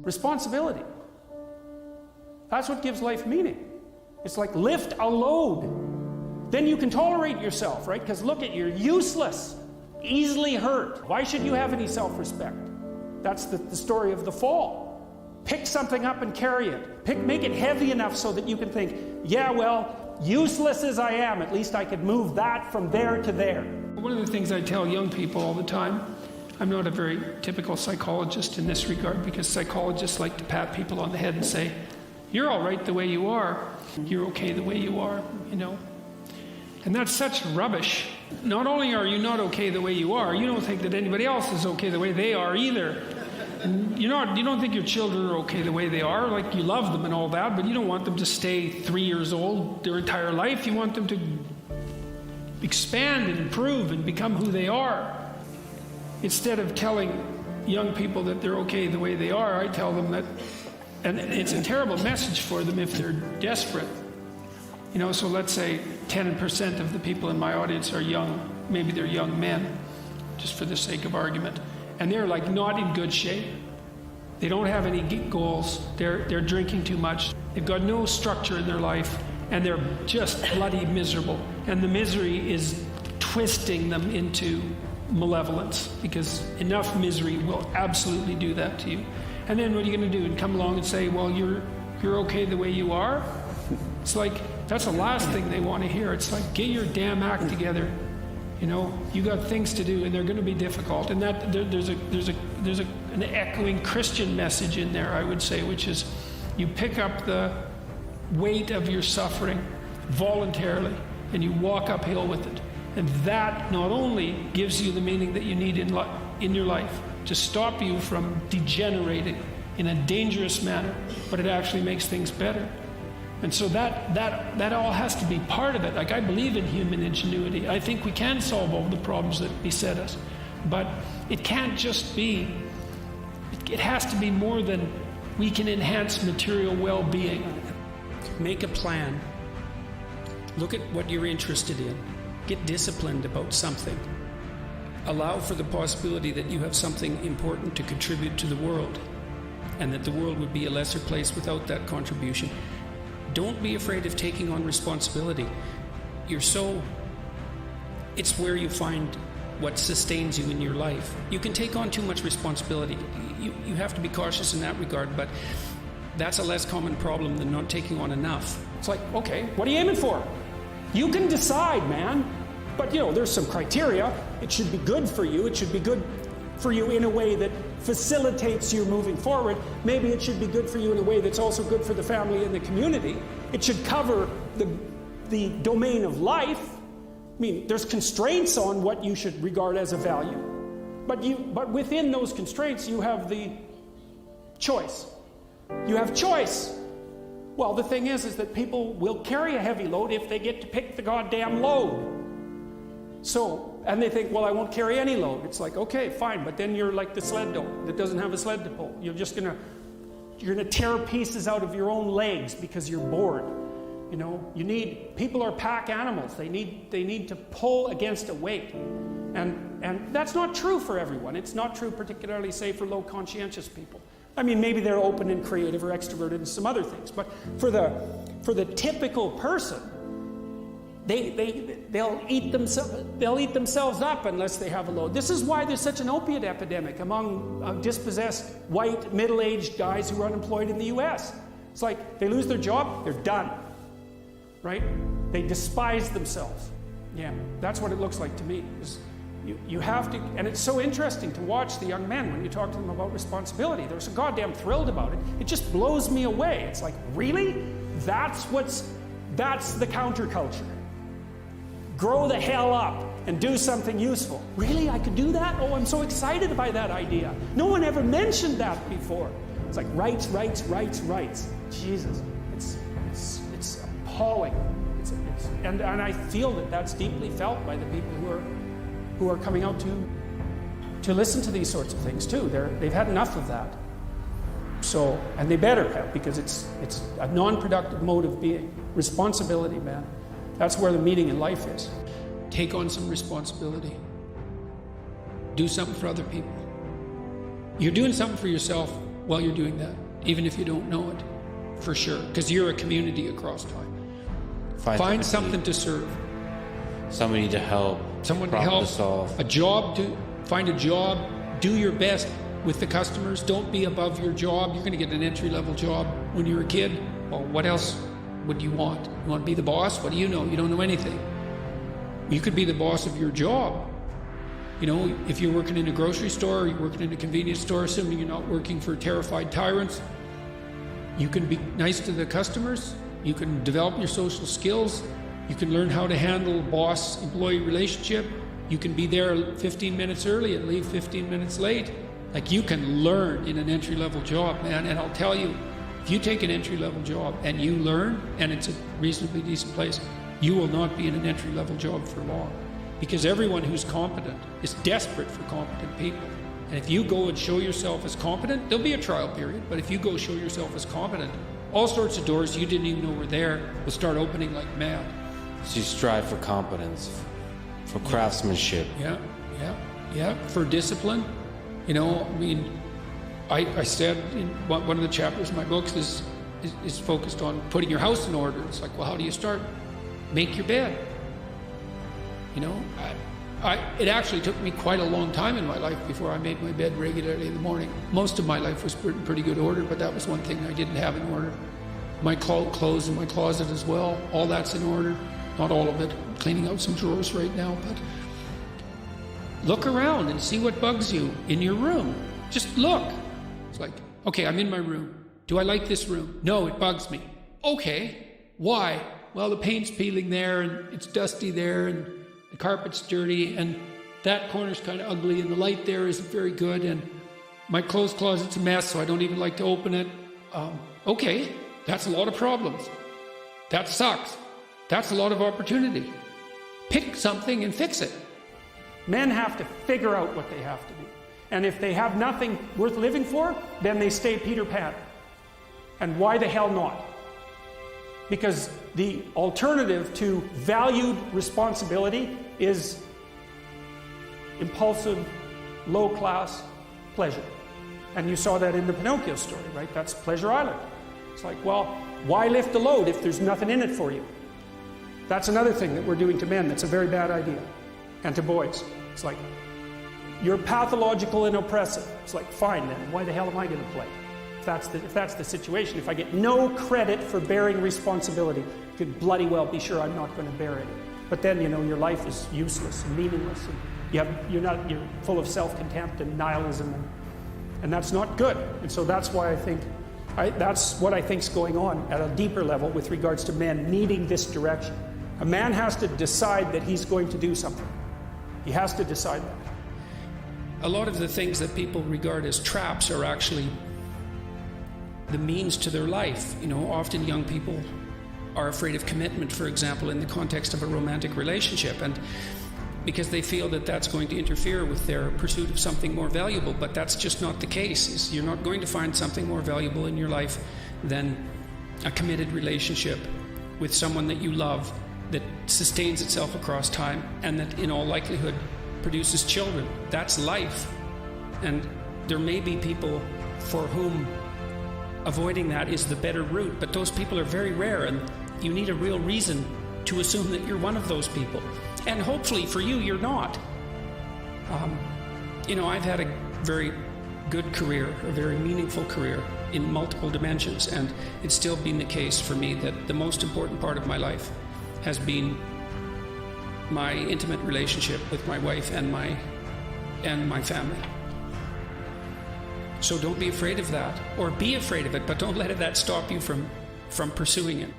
Responsibility. That's what gives life meaning. It's like lift a load. Then you can tolerate yourself, right? Because look at, you're useless, easily hurt. Why should you have any self-respect? That's the story of the fall. Pick something up and carry it. Make it heavy enough so that you can think, yeah, well, useless as I am, at least I could move that from there to there. One of the things I tell young people all the time, I'm not a very typical psychologist in this regard, because psychologists like to pat people on the head and say, you're all right the way you are. You're okay the way you are, you know. And that's such rubbish. Not only are you not okay the way you are, you don't think that anybody else is okay the way they are either. And you don't think your children are okay the way they are, like you love them and all that, but you don't want them to stay 3 years old their entire life. You want them to expand and improve and become who they are. Instead of telling young people that they're okay the way they are, I tell them that, and it's a terrible message for them if they're desperate. You know, so let's say 10% of the people in my audience are young, maybe they're young men, just for the sake of argument, and they're like not in good shape. They don't have any goals, they're drinking too much, they've got no structure in their life, and they're just bloody miserable. And the misery is twisting them into malevolence, because enough misery will absolutely do that to you. And then what are you going to do? And come along and say, well, you're okay the way you are? It's like, that's the last thing they want to hear. It's like, get your damn act together. You know, you got things to do, and they're going to be difficult. And that there's an echoing Christian message in there, I would say, which is, you pick up the weight of your suffering voluntarily, and you walk uphill with it. And that not only gives you the meaning that you need in your life to stop you from degenerating in a dangerous manner, but it actually makes things better. And so that all has to be part of it. Like, I believe in human ingenuity. I think we can solve all the problems that beset us. But it can't just be, it has to be more than we can enhance material well-being. Make a plan. Look at what you're interested in. Get disciplined about something. Allow for the possibility that you have something important to contribute to the world, and that the world would be a lesser place without that contribution. Don't be afraid of taking on responsibility. It's where you find what sustains you in your life. You can take on too much responsibility. You have to be cautious in that regard, but that's a less common problem than not taking on enough. It's like, okay, what are you aiming for? You can decide, man. But, you know, there's some criteria. It should be good for you. It should be good for you in a way that facilitates you moving forward. Maybe it should be good for you in a way that's also good for the family and the community. It should cover the domain of life. I mean, there's constraints on what you should regard as a value. But within those constraints, you have the choice. You have choice. Well, the thing is that people will carry a heavy load if they get to pick the goddamn load. So, and they think, well, I won't carry any load. It's like, okay, fine, but then you're like the sled dog that doesn't have a sled to pull. You're gonna tear pieces out of your own legs because you're bored. You know, people are pack animals. They need to pull against a weight. And that's not true for everyone. It's not true particularly, say, for low conscientious people. I mean, maybe they're open and creative or extroverted and some other things, but for the typical person, they'll eat themselves up unless they have a load. This is why there's such an opiate epidemic among dispossessed white middle-aged guys who are unemployed in the US. It's like they lose their job, they're done, right? They despise themselves. Yeah, that's what it looks like to me. You have to, and it's so interesting to watch the young men when you talk to them about responsibility. They're so goddamn thrilled about it. It just blows me away. It's like, really? That's the counterculture. Grow the hell up and do something useful. Really? I could do that? Oh, I'm so excited by that idea. No one ever mentioned that before. It's like rights. Jesus, it's appalling. And I feel that that's deeply felt by the people who are coming out to listen to these sorts of things too. They've had enough of that. So, and they better have, because it's a non-productive mode of being. Responsibility, man. That's where the meaning in life is. Take on some responsibility. Do something for other people. You're doing something for yourself while you're doing that, even if you don't know it, for sure, because you're a community across time. Find something to serve. Somebody to help. Someone to problem help. to solve. A job to find a job. Do your best with the customers. Don't be above your job. You're going to get an entry-level job when you're a kid. Well, what else would you want? You want to be the boss? What do you know? You don't know anything. You could be the boss of your job. You know, if you're working in a grocery store, or you're working in a convenience store, assuming you're not working for terrified tyrants, you can be nice to the customers. You can develop your social skills. You can learn how to handle boss-employee relationship. You can be there 15 minutes early and leave 15 minutes late. Like, you can learn in an entry-level job, man. And I'll tell you, if you take an entry-level job and you learn, and it's a reasonably decent place, you will not be in an entry-level job for long. Because everyone who's competent is desperate for competent people. And if you go and show yourself as competent, there'll be a trial period, but if you go show yourself as competent, all sorts of doors you didn't even know were there will start opening like mad. So you strive for competence, for craftsmanship. Yeah, for discipline. You know, I mean, I said in one of the chapters of my books is focused on putting your house in order. It's like, well, how do you start? Make your bed. You know, it actually took me quite a long time in my life before I made my bed regularly in the morning. Most of my life was in pretty good order, but that was one thing I didn't have in order. My clothes in my closet as well, all that's in order. Not all of it. I'm cleaning out some drawers right now, but look around and see what bugs you in your room. Just look. It's like, okay, I'm in my room. Do I like this room? No, it bugs me. Okay, why? Well, the paint's peeling there, and it's dusty there, and the carpet's dirty, and that corner's kind of ugly, and the light there isn't very good, and my clothes closet's a mess, so I don't even like to open it. Okay, that's a lot of problems. That sucks. That's a lot of opportunity. Pick something and fix it. Men have to figure out what they have to do. And if they have nothing worth living for, then they stay Peter Pan. And why the hell not? Because the alternative to valued responsibility is impulsive, low-class pleasure. And you saw that in the Pinocchio story, right? That's Pleasure Island. It's like, well, why lift the load if there's nothing in it for you? That's another thing that we're doing to men that's a very bad idea. And to boys. It's like, you're pathological and oppressive. It's like, fine then, why the hell am I going to play? If that's the situation, if I get no credit for bearing responsibility, you could bloody well be sure I'm not going to bear it. But then, you know, your life is useless and meaningless. And you're full of self-contempt and nihilism. And that's not good. And so that's why I think, that's what I think's going on at a deeper level with regards to men needing this direction. A man has to decide that he's going to do something. He has to decide that. A lot of the things that people regard as traps are actually the means to their life. You know, often young people are afraid of commitment, for example, in the context of a romantic relationship, and because they feel that that's going to interfere with their pursuit of something more valuable. But that's just not the case. You're not going to find something more valuable in your life than a committed relationship with someone that you love, that sustains itself across time, and that in all likelihood produces children. That's life. And there may be people for whom avoiding that is the better route, but those people are very rare, and you need a real reason to assume that you're one of those people. And hopefully for you, you're not. You know, I've had a very good career, a very meaningful career in multiple dimensions, and it's still been the case for me that the most important part of my life has been my intimate relationship with my wife and my family. So don't be afraid of that, or be afraid of it, but don't let that stop you from pursuing it.